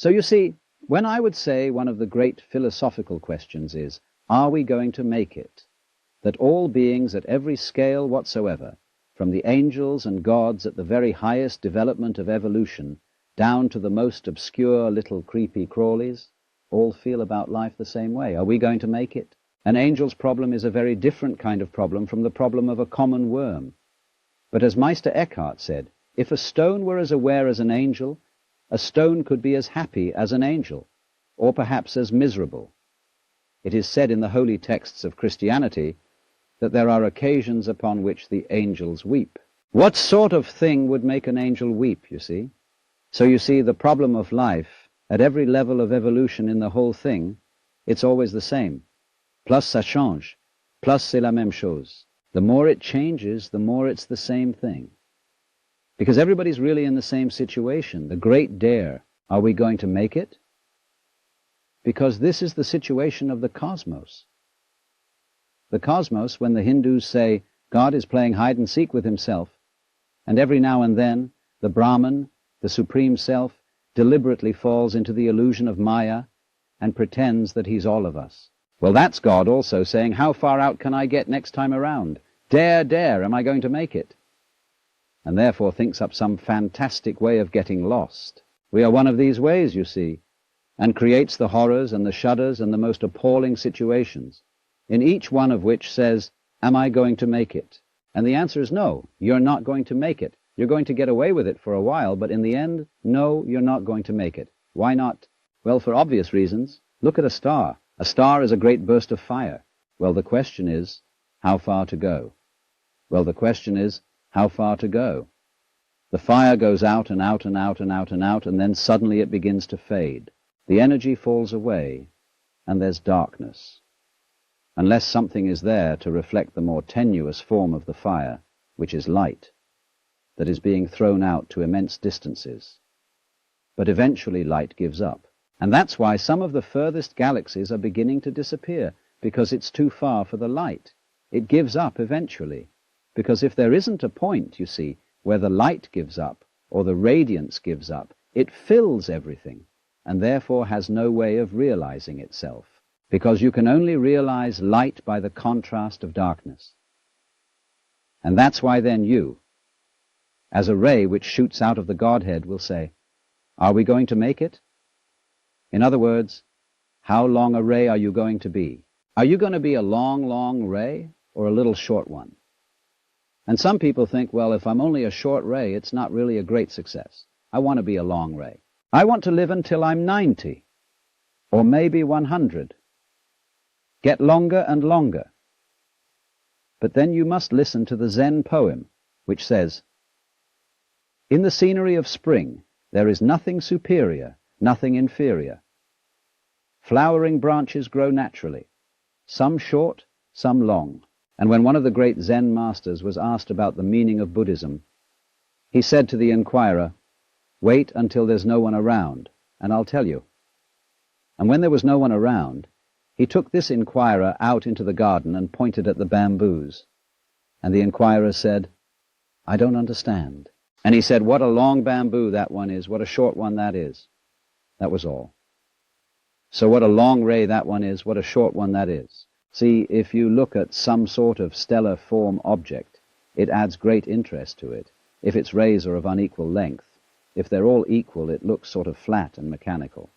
So you see, when I would say one of the great philosophical questions is, are we going to make it? That all beings at every scale whatsoever, from the angels and gods at the very highest development of evolution, down to the most obscure little creepy crawlies, all feel about life the same way. Are we going to make it? An angel's problem is a very different kind of problem from the problem of a common worm. But as Meister Eckhart said, if a stone were as aware as an angel, a stone could be as happy as an angel, or perhaps as miserable. It is said in the holy texts of Christianity that there are occasions upon which the angels weep. What sort of thing would make an angel weep, you see? So you see, the problem of life, at every level of evolution in the whole thing, it's always the same. Plus ça change, plus c'est la même chose. The more it changes, the more it's the same thing. Because everybody's really in the same situation, the great dare. Are we going to make it? Because this is the situation of the cosmos. The cosmos, when the Hindus say God is playing hide-and-seek with himself, and every now and then the Brahman, the Supreme Self, deliberately falls into the illusion of Maya and pretends that he's all of us. Well, that's God also saying, how far out can I get next time around? Dare, dare, am I going to make it? And therefore thinks up some fantastic way of getting lost. We are one of these ways, you see, and creates the horrors and the shudders and the most appalling situations, in each one of which says, am I going to make it? And the answer is no, you're not going to make it. You're going to get away with it for a while, but in the end, no, you're not going to make it. Why not? Well, for obvious reasons. Look at a star. A star is a great burst of fire. Well, the question is, how far to go? Well, the question is, how far to go? The fire goes out and out and out and out and out, and then suddenly it begins to fade. The energy falls away, and there's darkness. Unless something is there to reflect the more tenuous form of the fire, which is light, that is being thrown out to immense distances. But eventually light gives up. And that's why some of the furthest galaxies are beginning to disappear, because it's too far for the light. It gives up eventually. Because if there isn't a point, you see, where the light gives up, or the radiance gives up, it fills everything, and therefore has no way of realizing itself. Because you can only realize light by the contrast of darkness. And that's why then you, as a ray which shoots out of the Godhead, will say, are we going to make it? In other words, how long a ray are you going to be? Are you going to be a long, long ray, or a little short one? And some people think, well, if I'm only a short ray, it's not really a great success. I want to be a long ray. I want to live until I'm 90, or maybe 100. Get longer and longer. But then you must listen to the Zen poem, which says, in the scenery of spring, there is nothing superior, nothing inferior. Flowering branches grow naturally, some short, some long. And when one of the great Zen masters was asked about the meaning of Buddhism, he said to the inquirer, wait until there's no one around, and I'll tell you. And when there was no one around, he took this inquirer out into the garden and pointed at the bamboos. And the inquirer said, I don't understand. And he said, what a long bamboo that one is, what a short one that is. That was all. So what a long ray that one is, what a short one that is. See, if you look at some sort of stellar form object, it adds great interest to it. If its rays are of unequal length, if they're all equal, it looks sort of flat and mechanical.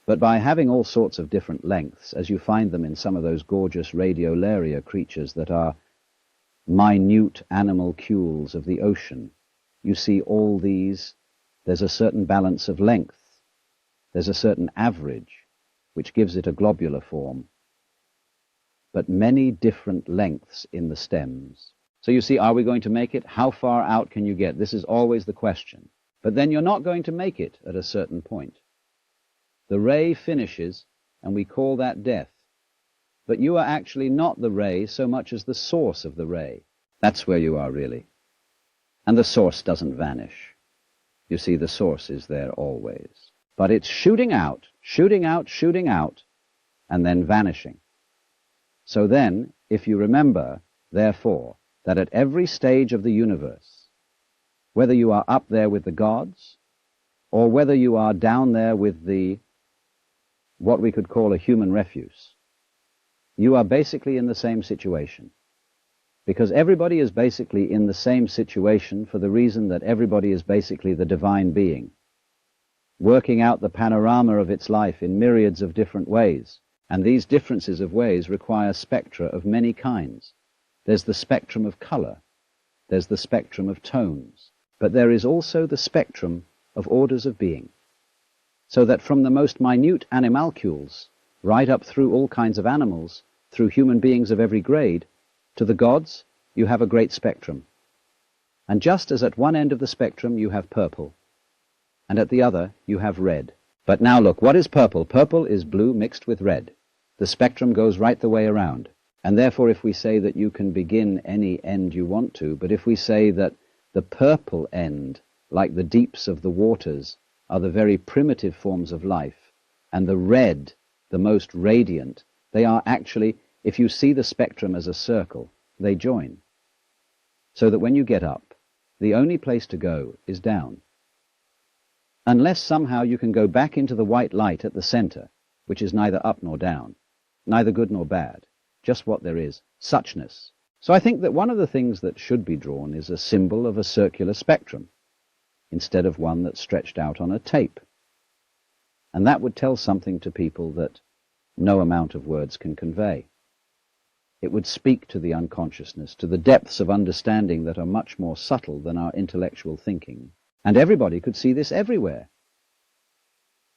But by having all sorts of different lengths, as you find them in some of those gorgeous radiolaria creatures that are minute animalcules of the ocean, you see all these, there's a certain balance of length. There's a certain average, which gives it a globular form, but many different lengths in the stems. So you see, are we going to make it? How far out can you get? This is always the question. But then you're not going to make it at a certain point. The ray finishes, and we call that death. But you are actually not the ray so much as the source of the ray. That's where you are really. And the source doesn't vanish. You see, the source is there always. But it's shooting out, shooting out, shooting out, and then vanishing. So then, if you remember, therefore, that at every stage of the universe, whether you are up there with the gods, or whether you are down there with what we could call a human refuse, you are basically in the same situation. Because everybody is basically in the same situation for the reason that everybody is basically the divine being, working out the panorama of its life in myriads of different ways. And these differences of ways require spectra of many kinds. There's the spectrum of color, there's the spectrum of tones, but there is also the spectrum of orders of being. So that from the most minute animalcules, right up through all kinds of animals, through human beings of every grade, to the gods, you have a great spectrum. And just as at one end of the spectrum you have purple, and at the other you have red. But now look, what is purple? Purple is blue mixed with red. The spectrum goes right the way around. And therefore if we say that you can begin any end you want to, but if we say that the purple end, like the deeps of the waters, are the very primitive forms of life, and the red, the most radiant, they are actually, if you see the spectrum as a circle, they join. So that when you get up, the only place to go is down. Unless somehow you can go back into the white light at the center, which is neither up nor down, neither good nor bad, just what there is, suchness. So I think that one of the things that should be drawn is a symbol of a circular spectrum, instead of one that's stretched out on a tape. And that would tell something to people that no amount of words can convey. It would speak to the unconsciousness, to the depths of understanding that are much more subtle than our intellectual thinking. And everybody could see this everywhere.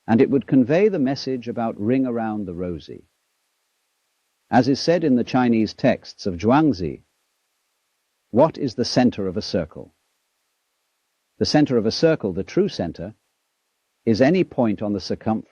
And it would convey the message about ring around the rosy. As is said in the Chinese texts of Zhuangzi, what is the center of a circle? The center of a circle, the true center, is any point on the circumference